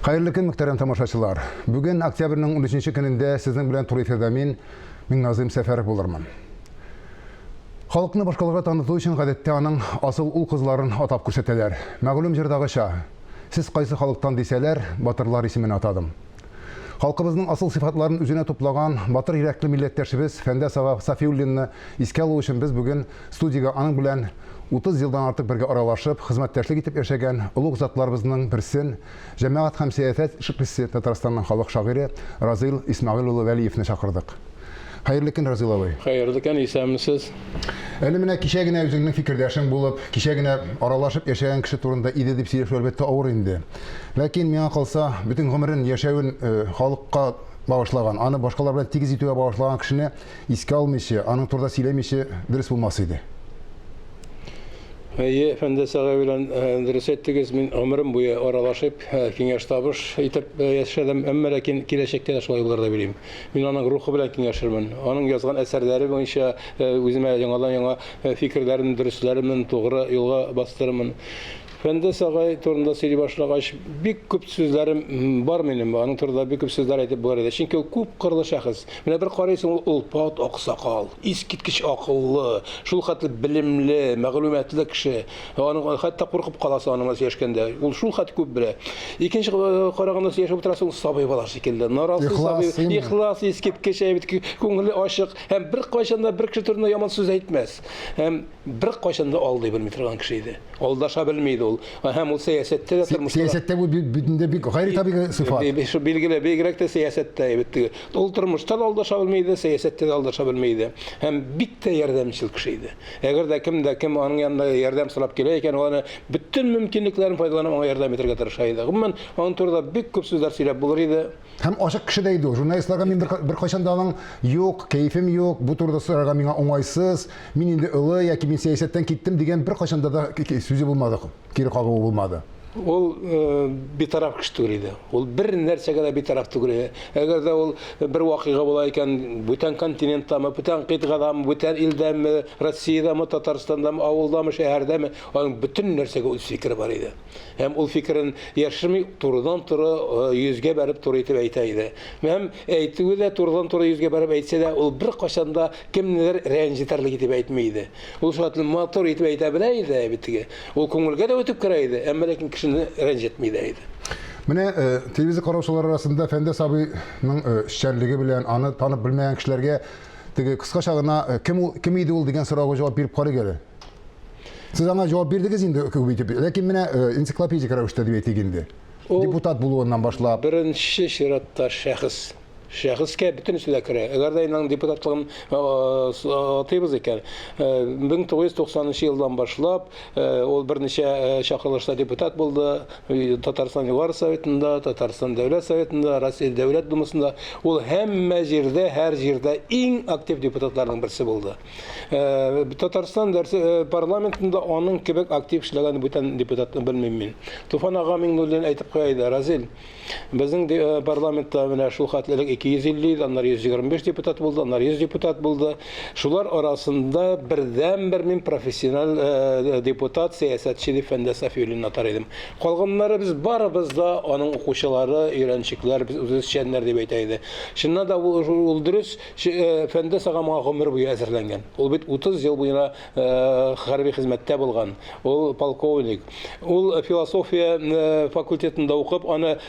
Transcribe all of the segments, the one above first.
Hayırlı gün muhterem tamашачылар. Бүгін октябрьнің 13 күнінде сіздің білен тур эфирде мен Назым Сәфәров болырмын. Халықны башкаларга таныту үшін гадәттә аның асыл ул кызларын атап күрсәтәләр. Мәгълүм җырдагыча, сез кайсы халыктан дисәләр, батырлар исемен атадым. Халкыбызның асыл сыйфатларын үзенә туплаган батыр йөрәкле милләттәшебез Фәндәс ага Сафиуллинны искә алу өчен без бүген студиягә аның белән 30 елдан артык бергә аралашып, хезмәттәшлек итеп яшәгән улуг затларыбызның берсен, җәмәгать һәм сәясәт эшлеклесе Татарстанның халык шагыйре Разил Исмәгыйль улы Вәлиевне чакырдык. Хәерле көн, Разил абый. Хәерле көн, исәнмесез? Әле менә кичә генә үзеңнең фикердәшең булып, кичә генә аралашып яшәгән кеше турында иде дип сөйләшү әлбәттә авыр инде. Ләкин миңа калса, бөтен гомерен яшәвен халыкка багышлаган, аны башкалар белән тигез итүгә багышлаган кешене искә алмыйча, аның турында сөйләмичә дөрес булмас иде. Фәндәс ага белән дөрес әйттегез, мин гомерем буе аралашып, киңәш табыш итеп яшәдем, әмма ләкин киләчәктә дә шулай булыр дип уйлыйм. Мин аның рухы белән киңәшермен. Аның язган әсәрләре буенча үземә яңа фикерләрен, дөресләрен тугры юлга бастырырмын. Фәндәс агай турында сөйли башлагач, бик күп сүзләрем бар минем. Аның турында бик күп сүзләр әйтеп булыр иде. Чөнки ул күп кырлы шәхес. Менә бер карыйсың, ул пат аксакал, искиткеч акыллы, шул хәтле белемле, мәгълүматлы кеше. Аның хәтта куркып каласы аның яшәгәндә. Ул шул хәт күп белә. Икенче караганда яшәп утырасың, сабый бала шикелле. Наразы сабый, ихлас, искиткеч, күңеле ачык һәм бер кайчанда бер кеше турында яман сүз әйтмәс. Һәм бер кайчанда алдый белми торган кеше иде. Алдаша белмәйде. Һәм ул сәясәттә дә тормышта. Сәясәттә бу бүтәндә бик гайри табигый сыйфат. Билгеле, бигрәк тә сәясәттә бит. Ул тормышта да алдаша белмәйде, сәясәттә дә алдаша белмәйде. Һәм бик тә ярдәмчел кеше иде. Әгәр дә кем аның янына ярдәм сорап килә икән, аны бүтән мөмкинлекләрен файдаланып аңа ярдәм итәргә тырыша иде. Гомумән, аның турында бик күп сүзләр сөйләп булыр иде. Һәм ачык кеше дә иде. Журналистларга мин бер кайчанда аның юк, кайфым юк, бу турыда сорарга миңа уңайсыз, мин инде улы яки мин сәясәттән киттем дигән бер кайчанда да сүзе булмады. Кире кагылу булмады. Ул битараф кеше түгел иде. Ул бер нәрсәгә дә битараф түгел. Әгәр дә ул бер вакыйга була икән, бүтән континенттамы, бүтән кыйтгадамы, бүтән илдәме, Россиядамы, Татарстандамы, авылдамы, шәһәрдәме, аның бүтән нәрсәгә үз фикере бар иде. Һәм ул фикерен яшерми турыдан-туры йөзгә бәреп туры итеп әйтә иде. Һәм әйтүе дә турыдан-туры йөзгә бәреп әйтсә дә, ул бер кашанда кемнедер рәнҗетерлек итеп әйтмәй иде. Ул шутлы матур итеп әйтә белә иде битеге. Ул күңелгә дә үтеп керә иде. Әмма ләкин рәнҗетмәйде иде. Менә телевизор караучылар арасында Фәндәс абыйның эшчәнлеге белән аны танып белмәгән кешеләргә теге кыскача гына кем иде ул дигән сорауга җавап биреп карый әле. Сез аңа җавап бирдегез инде күп итеп. Ләкин менә энциклопедик рәвештә дип әйтик инде. Депутат булуыннан башлап. Беренче чиратта шәхескә бөтен сүзләр керә. Әгәр дә аның депутатлыгын атыйбыз икән, 1990 елдан башлап ул берничә чакырылышта депутат булды. Татарстан Югары Советында, Татарстан Дәүләт Советында, Россия Дәүләт Думасында. Ул һәммә җирдә, һәр җирдә иң актив депутатларның берсе булды. Татарстан парламентында аның кебек актив эшләгән бүтән депутатны белмим мин. Туфан ага Миңнуллин әйтеп куйды, Разил, безнең парламентта менә шул хәтлелек 250, аннар 125 депутат булды, аннар 100 депутат булды. Шулар арасында бердән-бер мин профессиональ депутат, сәясәтче дип Фәндәс Сафиуллинны атар идем. Калганнары без барыбыз да аның укучылары, өйрәнчекләр, без үзешчәннәр дип әйтә иде. Шуннан да ул дөрес, Фәндәс ага моңа гомер буе әзерләнгән. Ул бит 30 ел буена хәрби хезмәттә булган. Ул полковник. Ул философия факультетында укып, аны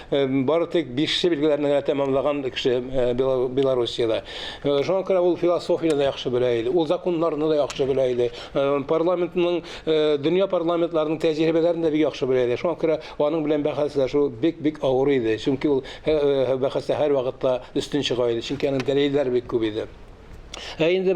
бары тик 5 билгеләрне тәмамлаган кеше Белоруссиядә. Шуңа күрә ул философияны да яхшы белә иде. Ул законнарны да яхшы белә иде. Парламентның, дөнья парламентларының тәҗрибәләрен дә бик яхшы белә иде. Шуңа күрә аның белән бәхәсләшү бик авыр иде. Чөнки ул бәхәстә һәр вакытта өстен чыга иде. Чөнки аның дәлилләре бик күп иде. Инде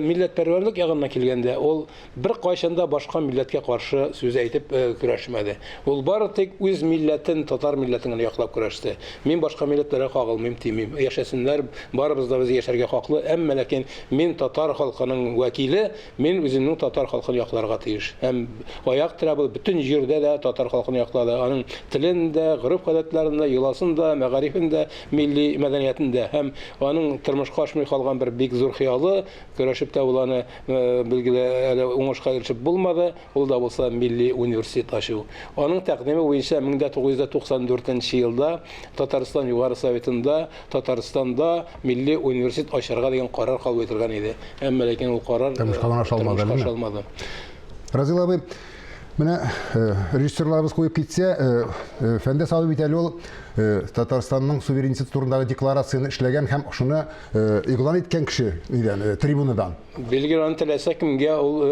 милләтпәрвәрлек ягына килгәндә, ул бер кайчанда башка милләткә каршы сүз әйтеп көрәшмәде. Ул бары тик үз милләтен, татар милләтен яклап көрәште. Мин башка милләтләргә кагылмыйм, тимим. Яшәсеннәр, барыбыз да без яшәргә хаклы, әмма ләкин мин татар халкының вәкиле, мин үземнең татар халкын якларга тиеш. Һәм аяк терәп бөтен җирдә дә татар халкын яклады. Аның телендә, гореф-гадәтләрендә, йоласында, мәгарифендә, милли мәдәниятендә һәм аның тормышка ашмый калган бер бик зур хыялы, көрәшеп тә ул аны билгеле әле уңышка ирешеп булмады. Ул да булса милли университет ачу. Аның тәкъдиме буенча 1994 елда Татарстан Югары Советында Татарстанда милли университет ачарга дигән карар кабул ителгән иде. Әмма ләкин ул карар Тормышка ашалмады. Разил абый, менә режиссерларыбыз куеп китсә, Фәндә Сабый бит әле ул Татарстанның суверенитеты турындагы декларацияны эшләгән һәм шуны игълан иткән кеше идән трибунадан. Билгеле аны теләсә кемгә ул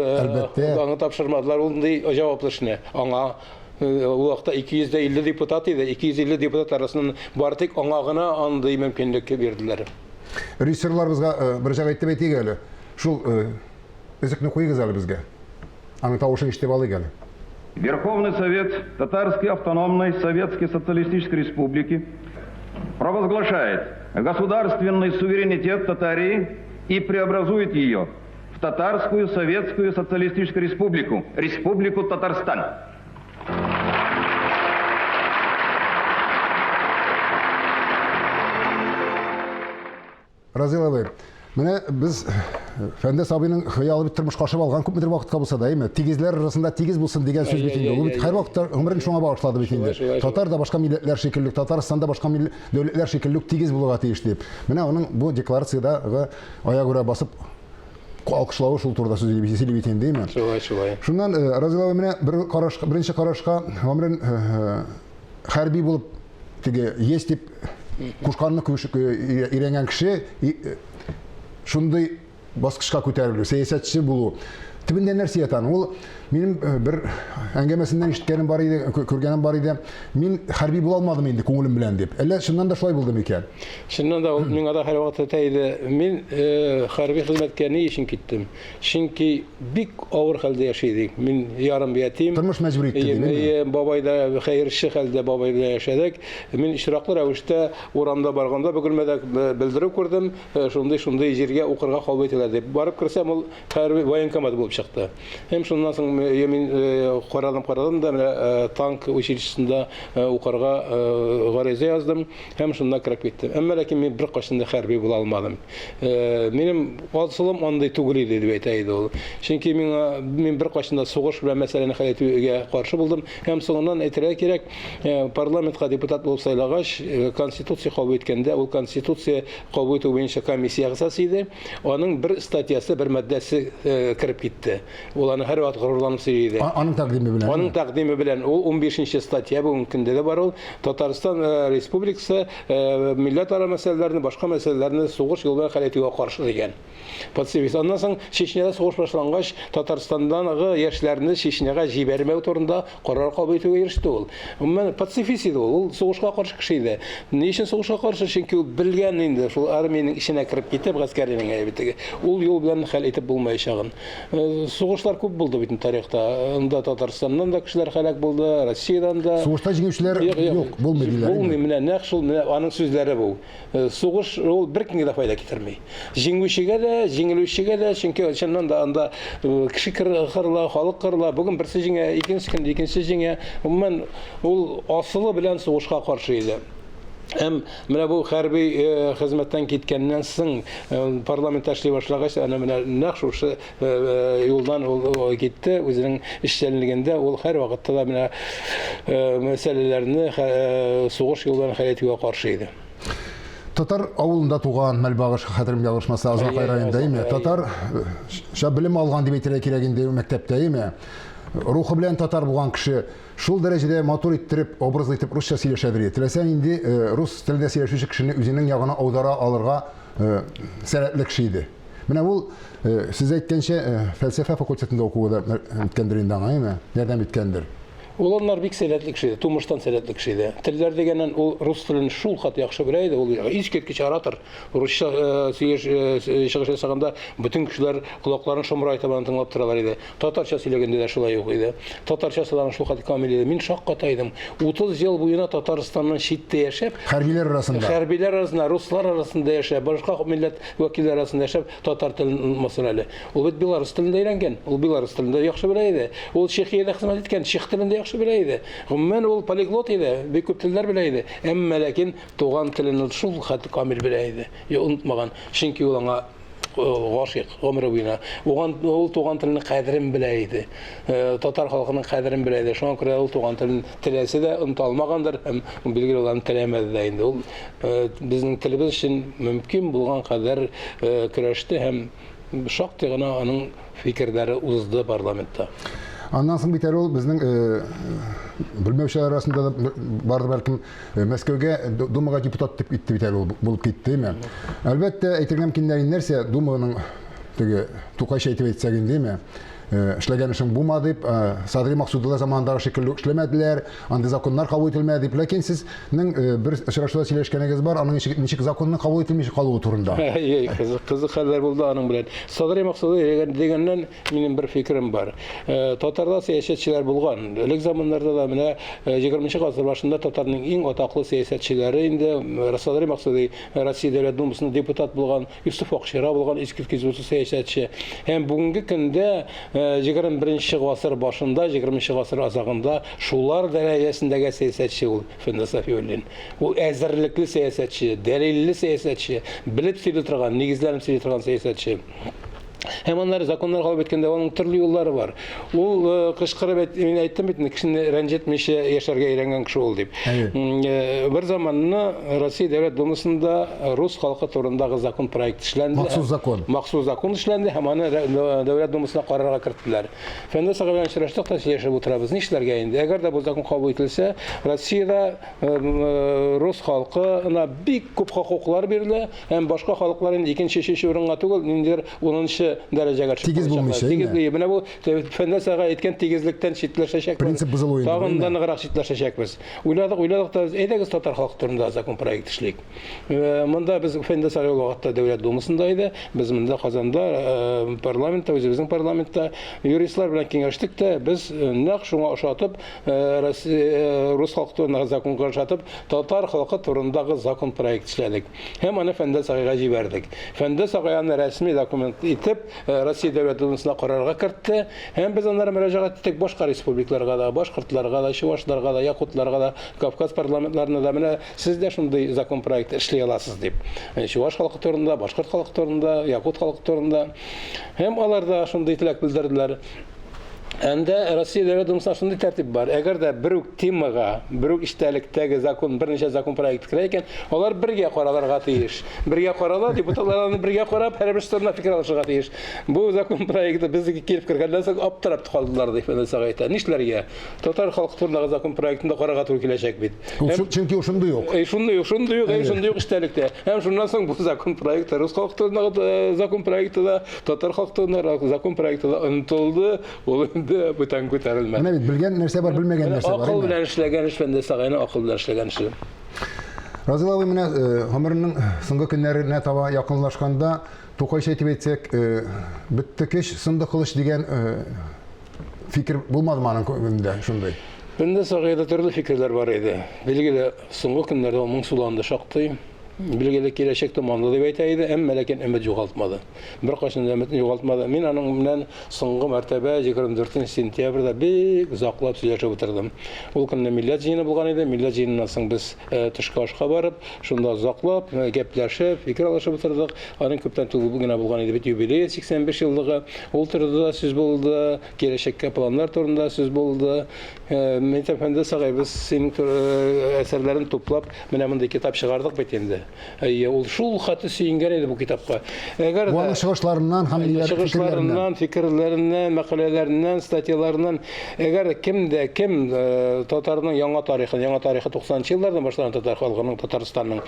аңа тапшырмадылар, ул җаваплы эшне. Аңа ул вакытта 250 депутат иде, 250 депутат арасыннан бары тик аңа гына андый мөмкинлек бирделәр. Режиссерларыбызга бер җавап әйтеп әйтик әле. Шул өзекне куйгыз әле безгә. Аның тавышын ишетеп алыйк әле. Верховный Совет Татарской автономной Советской Социалистической Республики провозглашает государственный суверенитет Татарии и преобразует ее в Татарскую Советскую Социалистическую Республику, Республику Татарстан. Разил абый, менә без Фәндә Сабыйның хыялы бит тормышка ашып алган күпмедер вакытка булса да, тигезләр арасында тигез булсын дигән сүз бит инде. Ул бит һәр вакытта гомерен шуңа багышлады бит инде. Татар да башка милләтләр шикелле, Татарстанда башка дәүләтләр шикелле тигез булырга тиеш дип. Менә аның бу декларациядә аягүрә басып алкышлавы шул турыда сүз сөйләп бит инде, әйме? Шулай. Шуннан Разил абый менә беренче карашка гомерен хәрби булып теге есть дип кушканны өйрәнгән кеше шундый баскычка күтәрелү, сәясәтче булу. Төбендә нәрсә ятан? Ул минем бер әңгәмәсеннән ишеткәнем бар иде, күргәнем бар иде. Мин хәрби була алмадым инде күңелем белән дип. Әллә шуннан да шулай булды микән? Шуннан да миңа да һәр вакыт әйтә мин хәрби хезмәткә ни өчен киттем? Чөнки бик авыр хәлдә яшәдек. Мин ярым ятим. Тормыш мәҗбүр итте диме? Бабай да хәерче хәлдә бабай белән яшәдек. Мин ишраклы рәвештә урамда барганда бөгелмәдә белдерү күрдем. Шундый җиргә укырга кабул ителәр дип. Барып керсәм ул хәрби военкомат булып чыкты. Һәм шуннан соң мин карадым да танк училищесында укырга гариза яздым. Һәм шунда кирәк киттем. Әмма ләкин мин бер кашында хәрби була алмадым. Минем асылым андай түгел иде дип әйтә иде ул. Чөнки мин бер кашында сугыш белән мәсьәләне хәл итүгә каршы булдым. Һәм соңыннан әйтергә кирәк, парламентка депутат булып сайлагач, конституция кабул иткәндә, ул конституция кабул итү буенча комиссия әгъзасы иде. Аның бер статьясы, бер маддәсе кирип китте. Ул аны һәр вакыт горурланып сөйли. Аның тәкъдиме белән. Аның тәкъдиме белән ул 15нче статья бүгенге көндә дә бар ул. Татарстан Республикасы милләтара мәсьәләләрне, башка мәсьәләләрне сугыш юлы хәл итүгә каршы дигән. Пацифист. Аннан соң Чечняда сугыш башлангач, Татарстандагы яшьләрне Чечняга җибәрмәү турында карар кабул итүгә иреште ул. Гомумән пацифист иде ул. Сугышка каршы кеше иде. Ни өчен сугышка каршы? Чөнки ул белгән инде шул армиянең иченә кирип китеп, гаскәринең әйбетеге. Ул юл белән хәл итеп булмаячагын. Сугышлар күп булды бит тарихта. Анда Татарстаннан да кешеләр һәлак булды, Россиядән да. Сугышта җиңүчеләр юк, булмый диләр. Булмый, менә нәкъ шул аның сүзләре бу. Сугыш ул беркемгә дә файда китерми. Җиңүчегә дә, җиңелүчегә дә, чөнки чыннан да анда кеше кырыла, халык кырыла. Бүген берсе җиңә, икенче көндә икенче җиңә. Гомумән ул асылы белән сугышка каршы иде. Һәм менә бу хәрби хезмәттән киткәннән соң парламентта эшли башлагач, аны менә нәкъ шушы юлдан ул китте, үзенең эшчәнлегендә ул һәр вакытта да менә мәсьәләләрне сугыш юлдан хәл итүгә каршы иде. Татар авылында туган, Мәлбагыш хәтерем ялгышмаса, Азакай районында име. Татар белем алган дип әйтергә кирәк инде мәктәптә име. Рухы белән татар булган кеше шул дәрәҗәдә матур иттереп, образлы итеп русча сөйләшәдер. Теләсәң инде рус телендә сөйләшүче кешене үзенең ягына аудара алырга сәләтле кеше иде. Менә ул сез әйткәнчә фәлсәфә факультетында укуы да үткәндер инде аңа, ярдәм иткәндер. Улар бик сәләтле кеше иде, тумыштан сәләтле кеше иде. Телләр дигәннән ул рус телен шул хат яхшы белә иде, ул искиткеч оратор. Русча чыгыш ясаганда бөтен кешеләр колакларын шомрайтып тыңлап торалар иде. Татарча сөйләгәндә дә шулай ук иде. Татарчасыдан шул хат камил иде. Мин шаккатайдым. 30 ел буена Татарстаннан читтә яшәп, хәрбиләр арасында, руслар арасында яшәп, башка милләт вәкилләре арасында яшәп, татар телен мәсьәләле. Ул бит беларус телендә өйрәнгән. Ул беларус телендә яхшы белә иде. Ул Чехиядә хезмәт иткән, чех телендә яхшы белә иде. Гомумән ул полиглот иде, бик күп телләр белә иде. Әмма ләкин туган телен шул хат камил белә иде. Унытмаган. Чөнки ул аңа гашык гомере буена. Ул туган теленең кадерен белә иде. Татар халкының кадерен белә иде. Шуңа күрә ул туган телен теләсә дә оныталмагандыр һәм билгеле уларны теләмәде дә инде. Ул безнең телебез өчен мөмкин булган кадәр көрәште һәм шактый гына аның фикерләре узды парламентта. Аннан соң битәр ул безнең белмәүчеләр арасында барды бәлкем Мәскәүгә Думага депутат дип итте битәр ул булып киттеме. Әлбәттә әйтергә мөмкиннәр нәрсә Думаның теге Тукайча әйтеп әйтсәк индеме. Эшләгән эшем булмады дип, Садри Максудулла заманындагы шикелле эшләмәделәр, андый законнар кабул ителмәде дип. Ләкин сезнең бер очрашуда сөйләшкәнегез бар, аның ничек законның кабул ителмичә калуы турында. Кызык хәлләр булды аның белән. Садри Максудулла дигәннән минем бер фикерем бар. Татарда сәясәтчеләр булган. Элек заманнарда да менә 20нчы гасыр башында татарның иң атаклы сәясәтчеләре инде Садри Максудулла Россия Дәүләт Думасында депутат булган, Юсуф Акшира булган иске сәясәтче. Һәм бүгенге көндә 21нче гасыр башында, 20нчы гасыр азагында шулар дәрәҗәсендәге сәясәтче ул Фәннәс Сафиуллин. Ул әзерлекле сәясәтче, дәлилле сәясәтче, белеп сөйли торган, нигезләрен сөйли торган сәясәтче. Һәм аннары законнар кабул иткәндә аның төрле юллары бар. Ул кычкырып мин әйттем бит, кешене рәнҗетмичә яшәргә өйрәнгән кеше ул дип. Бер заманны Россия Дәүләт Думасында рус халкы турындагы закон проекты эшләнде. Махсус закон эшләнде һәм аны Дәүләт Думасына карарга керттеләр. Фәннәс агай белән очраштык та сөйләшеп утырабыз. Нишләргә инде? Әгәр дә бу закон кабул ителсә, Россиядә рус халкына бик күп хокуклар бирелә, һәм башка халыклар инде икенче урынга түгел, ниндидер 10нчы дәрәҗәгә Тигез булмыйча. Тигезлеге. Менә бу Фәннәс агай әйткән тигезлектән читләшәчәк. Принцип бузылуы инде. Тагын да ныграк читләшәчәкбез. Уйладык та әйдәгез татар халкы турында закон проект эшлик. Монда без Фәннәс агай вакытта Дәүләт Думасында иде. Без монда Казанда парламентта, үзебезнең парламентта юристлар белән киңәштек тә, без нәкъ шуңа ошатып рус халкы турында закон ошатып татар халкы турындагы закон проект эшләдек. Һәм аны Фәннәс агайга җибәрдек. Фәннәс агай аны рәсми документ итеп Россия Дәүләт Думасына карарга кертте. Һәм без аннары мөрәҗәгать иттек башка республикаларга да, башкортларга да, чуашларга да, якутларга да, Кавказ парламентларына да менә сез дә шундый закон проект эшли аласыз дип. Чуаш халкы турында, башкорт халкы турында, якут халкы турында. Һәм алар да шундый теләк белдерделәр. Әндә Россия Дәүләт Думасында шундый тәртип бар. Әгәр дә бер үк темага, бер үк иштәлектәге закон, берничә закон проекты керә икән, алар бергә каралырга тиеш. Бергә карала, депутатлар аны бергә карап, һәр берсе турында фикер алышырга тиеш. Бу закон проекты безгә килеп кергәндән соң аптырап калдылар дип әйтә. Нишләргә? Татар халкы турындагы закон проектында карарга туры киләчәк бит. Чөнки ул шундый юк. Шундый юк иштәлектә. Һәм шуннан соң бу закон проекты рус халкы турындагы закон проекты да, татар халкы турындагы закон проекты да онытылды. Бүтән күтәрелмәде. Менә бит белгән нәрсә бар, белмәгән нәрсә бар. Акыл белән эшләгән эш Фәннәс агайның акыл белән эшләгән эше. Разил абый менә гомеренең соңгы көннәренә таба якынлашканда Тукайча әйтеп әйтсәк, бетте кеш сынды кылыч дигән фикер булмадымы аның күңелендә шундый? Фәннәс агайда төрле фикерләр бар иде. Билгеле, соңгы көннәрдә моң суланды шактый. Билгеле киләчәк томанлы дип әйтә иде, әмма ләкин өмет югалтмады. Бер кайчан да өметне югалтмады. Мин аның белән соңгы мәртәбә 24 сентябрьдә бик озаклап сөйләшеп утырдым. Ул көнне милләт җыены булган иде. Милләт җыеныннан соң без төшкә ашка барып, шунда озаклап гәпләшеп, фикер алышып утырдык. Аның күптән түгел генә булган иде бит юбилей 85 еллыгы. Ул турыда сүз булды, киләчәккә планнар турында сүз булды. Мәктәп Фәннәс агай, без синең әсәрләрен туплап, менә мондый китап чыгардык бит инде. Ул шул хаты сөйгән иде бу китапка. Әгәр бу чыгышларыннан һәм фикерләреннән, мәкаләләреннән, статьяларыннан, әгәр кем татарның яңа тарихы 90нчы еллардан башланган татар халкының, Татарстанның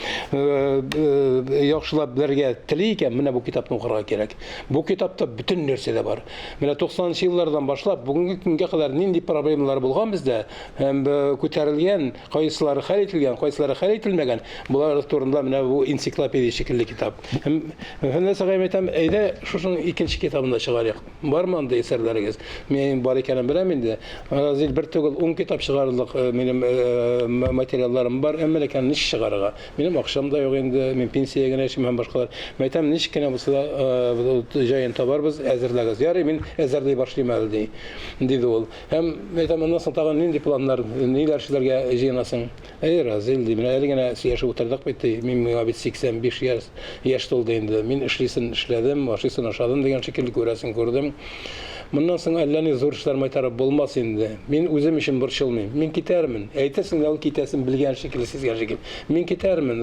яхшылап белергә тели икән, менә бу китапны укырга кирәк. Бу китапта бүтән нәрсә дә бар. Менә 90нчы еллардан башлап бүгенге көнгә кадәр нинди проблемалар булган бездә, һәм күтәрелгән, кайсылары хәл ителгән, кайсылары хәл ителмәгән, булар турында менә бу энциклопедия шикелле китап. Фәннәс агай әйтәм, әйдә шушының икенче китабын да чыгарыйк. Бармы анда әсәрләрегез? Мин бар икәнен беләм инде. Разил бер түгел 10 китап чыгарлык минем материалларым бар, әмма ләкин нич чыгарырга? Минем акчам да юк инде, мин пенсия генә эшем һәм башкалар. Әйтәм, нич кенә булса да җаен табарбыз, әзерләгез. Ярый, мин әзерләй башлыйм әле диде ул. Һәм әйтәм, моннан соң тагын нинди планнар, ниләр эшләргә җыенасың? Разил ди, менә әле генә сөйләшеп утырдык бит. Мин миңа бит 85 яшь тулды инде. Мин эшләдем, ашыйсын ашадым дигән шикелле күрдем. Моннан соң әллә ни зур эшләр майтарып булмас инде. Мин үзем өчен борчылмыйм. Мин китәрмен. Әйтерсең дә ул китәсен белгән шикелле сезгә шикелле. Мин китәрмен.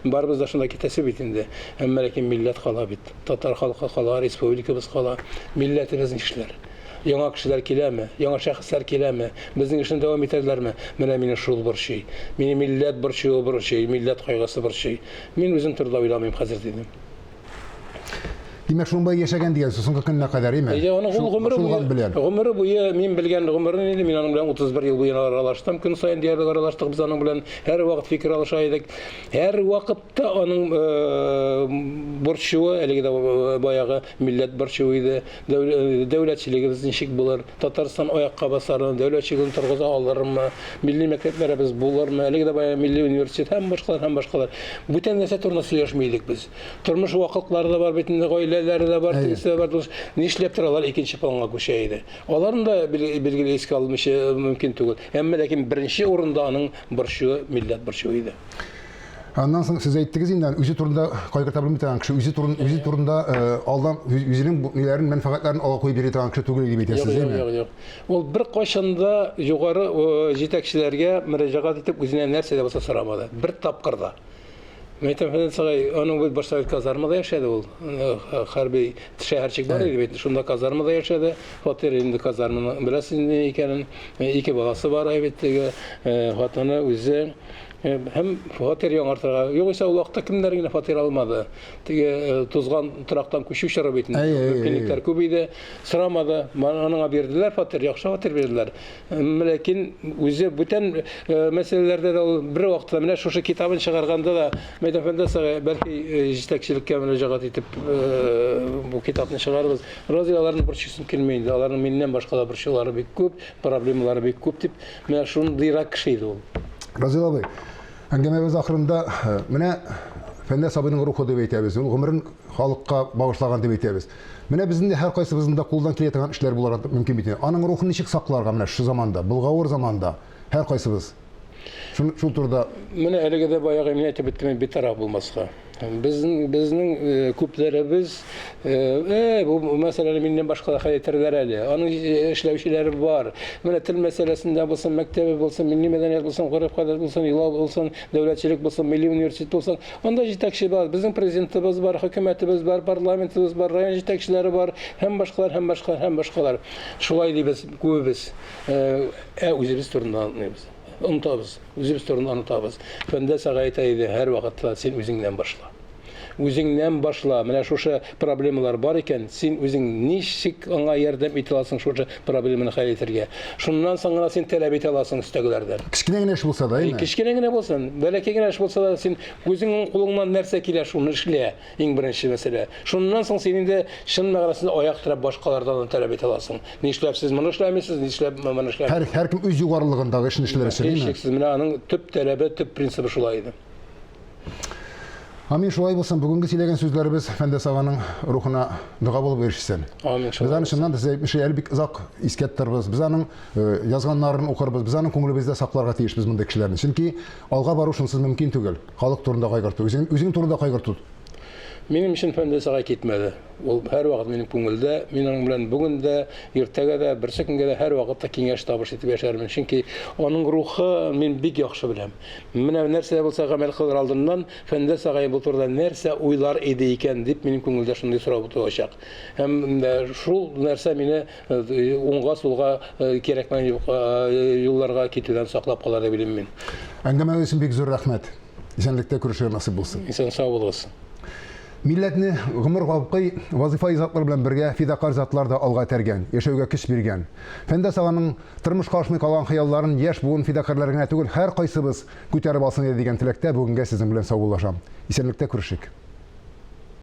Барыбыз да шунда китәсе бит инде. Әмма ләкин милләт кала бит. Татар халкы кала, республикабыз кала. Милләтебез нишләр? Яңа кешеләр киләме? Яңа шәхесләр киләме? Безнең эшне дәвам итәрләрме? Менә мине шул борчый. Мине милләт борчый, милләт кайгысы борчый. Мин үзем турында уйламыйм хәзер дидем. Димәк, шундай яшәгән дигән соңгы көннә кадәр име? Гомере буе мин белгән гомерен инде, мин аның белән 31 ел буена аралаштым. Көн саен диярлек аралаштык без аның белән. Һәр вакыт фикер алыша идек. Һәр вакытта аның борчуы, әлеге дә баягы милләт борчуы иде. Дәүләтчелегебез ничек булыр? Татарстан аякка басармы? Дәүләтчелеген торгыза алырмы? Милли мәктәпләребез булырмы? Әлеге дә баягы милли университет һәм башкалар. Бүтән нәрсә турында сөйләшмәйдек без. Тормыш вакытлары да бар бит инде, гаиләләре дә бар, тисе бар. Нишләп торалар икенче планга күчә иде. Аларны да билгеле искә алмыйча мөмкин түгел. Әмма ләкин беренче урында аның борчуы милләт борчуы иде. Аннан соң сез әйттегез инде, үзе турында кайгырта белми торган кеше, үзе турында алдан үзенең ниләрен, мәнфәгатьләрен ала куеп бирә торган кеше түгел дип әйтәсез, әйме? Ул бер кайчанда югары җитәкчеләргә мөрәҗәгать итеп үзенә нәрсә дә булса сорамады. Бер тапкырда. Мәйтәм Фәнсагай, аның бу башта казармада яшәде ул. Хәрби шәһәрчек бар иде бит. Шунда казармада яшәде. Фатир инде казарманы беләсез инде икәнен. Ике баласы бар әйбеттеге. Хатыны үзе һәм фатир яңартырга. Югыйсә ул вакытта кемнәр генә фатир алмады. Теге тузган торактан күчү чара бит. Мөмкинлекләр күп иде. Сорамады. Аныңа бирделәр фатир, яхшы фатир бирделәр. Ләкин үзе бүтән мәсьәләләрдә дә ул бер вакытта менә шушы китабын чыгарганда да Мәйдан Фәндәсәгә бәлки җитәкчелеккә мөрәҗәгать итеп бу китапны чыгарыбыз. Разияларны борчысын килмәй инде. Аларның миннән башка борчулары бик күп, проблемалары бик күп дип, менә шундыйрак кеше иде ул. Разил абый, әңгәмәбез ахырында менә Фәндәс абыйның рухы дип әйтәбез. Ул гомерен халыкка багышлаган дип әйтәбез. Менә безнең дә һәр кайсыбызның да кулдан килә торган эшләр буларга мөмкин бит. Аның рухын ничек сакларга менә шу заманда, булгавыр заманда һәр кайсыбыз. Шул турда менә әлегә дә баягы мин әйтеп биттем, битараф булмаска. Безнең күпләребез бу мәсьәләне миннән башка хәйтерләр әле. Аның эшләүчеләре бар. Менә тел мәсьәләсендә булсын, мәктәбе булсын, милли мәдәният булсын, гореф-гадәт булсын, илау булсын, дәүләтчелек булсын, милли университет булсын, анда җитәкче бар. Безнең президентыбыз бар, хөкүмәтебез бар, парламентыбыз бар, район җитәкчеләре бар, һәм башкалар. Шулай дибез күбез. Үзебез турында аңлыйбыз. Онтабыз, үзебез турында онтабыз. Фәндәсәгә әйтә иде, һәр вакытта син үзеңнән башла. Үзеңнән башла. Менә шушы проблемалар бар икән, син үзең ничек аңа ярдәм итә аласың шушы проблеманы хәл итәргә. Шуннан соң гына син таләп итә аласың өстәгеләрдән. Кичкенә генә эш булса да, әйме? Кичкенә генә булсын, бәләкәй генә эш булса да, син үзеңнең кулыңнан нәрсә килә, шуны эшлә. Иң беренче мәсьәлә. Шуннан соң син инде чын мәгънәсендә аяк терәп башкалардан таләп итә аласың. Нишләп сез моны эшләмисез, нишләп моны эшләмисез? Һәр кем үз югарылыгындагы эшне эшләр өчен, әйме? Шексез, менә аның төп таләбе, төп принцибы шулай иде. Амин, шулай булсын, бүгенге сөйләгән сүзләребез Фәндәс аганың рухына дуга булып ирешсен. Амин. Без аны чыннан да әйтмешә, әле бик озак искәттербез. Без аның язганнарын укырбыз, без аның күңелебездә сакларга тиешбез мондай кешеләрне. Чөнки алга бару шунсыз мөмкин түгел. Халык турында кайгырту, үзең турында кайгырту. Минем өчен Фәндәсәгә китмәде. Ул һәр вакыт минем күңелдә, мин аның белән бүген дә, иртәгә дә, берсе көнгә дә һәр вакытта киңәш табыш итеп яшәрмен. Чөнки аның рухы мин бик яхшы беләм. Менә нәрсә булса гамәл кылыр алдыннан Фәндәсәгә бу турыда нәрсә уйлар иде икән дип минем күңелдә шундый сорау туачак. Һәм шул нәрсә мине уңга сулга кирәкмәгән юлларга китүдән саклап калар дип беләм мин. Әңгәмәгез өчен бик зур рәхмәт. Исәнлектә күрешергә насыйп булсын. Исән сау булыгыз. Милләтне гомер габкый вазифа изатлар белән бергә фидакар затлар да алга тәргән, яшәүгә көч биргән. Фәндәс аганың тормышка ашмый калган хыялларын яшь буын фидакарлар гына түгел, һәр кайсыбыз күтәреп алсын дигән теләктә бүгенгә сезнең белән саубуллашам. Исәнлектә күрешик.